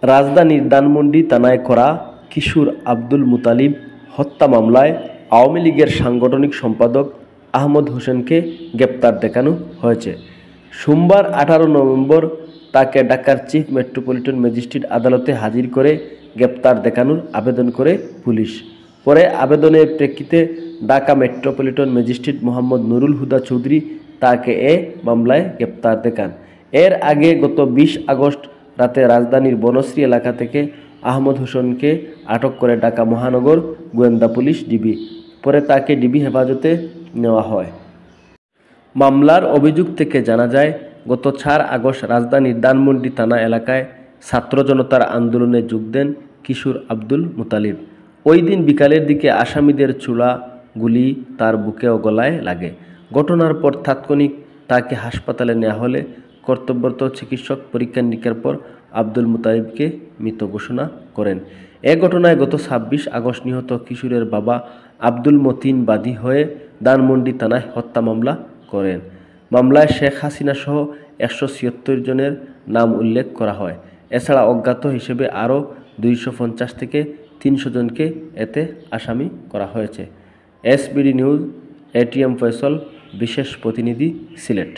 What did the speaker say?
রাজধানীর ধানমন্ডি থানায় করা কিশোর আব্দুল মুতালিব হত্যা মামলায় আওয়ামী লীগের সাংগঠনিক সম্পাদক আহমদ হোসেনকে গ্রেপ্তার দেখানো হয়েছে। সোমবার 18 নভেম্বর তাকে ঢাকার চিফ মেট্রোপলিটন ম্যাজিস্ট্রেট আদালতে হাজির করে গ্রেপ্তার দেখানোর আবেদন করে পুলিশ। পরে আবেদনের প্রেক্ষিতে ঢাকা মেট্রোপলিটন ম্যাজিস্ট্রেট মোহাম্মদ নুরুল হুদা চৌধুরী তাকে এ মামলায় গ্রেপ্তার দেখান। এর আগে গত 20 আগস্ট রাতে রাজধানীর বনশ্রী এলাকা থেকে আহমদ হোসেনকে আটক করে ঢাকা মহানগর গোয়েন্দা পুলিশ ডিবি। পরে তাকে ডিবি হেফাজতে নেওয়া হয়। মামলার অভিযোগ থেকে জানা যায়, গত 4 আগস্ট রাজধানীর ধানমন্ডি থানা এলাকায় ছাত্র জনতার আন্দোলনে যোগ দেন কিশোর আব্দুল মুতালিব। ওই দিন বিকালের দিকে আসামিদের ছোড়া গুলি তার বুকে ও গলায় লাগে। ঘটনার পর তাৎক্ষণিক তাকে হাসপাতালে নেওয়া হলে কর্তব্যরত চিকিৎসক পরীক্ষা নিরীক্ষার পর আব্দুল মুতালিবকে মৃত ঘোষণা করেন। এ ঘটনায় গত 26 আগস্ট নিহত কিশোরের বাবা আব্দুল মতিন বাদী হয়ে ধানমন্ডি থানায় হত্যা মামলা করেন। মামলায় শেখ হাসিনা সহ 176 জনের নাম উল্লেখ করা হয়। এছাড়া অজ্ঞাত হিসেবে আরও 250 থেকে 300 জনকে এতে আসামি করা হয়েছে। এসবিডি নিউজ, এটিএম ফয়সল, বিশেষ প্রতিনিধি, সিলেট।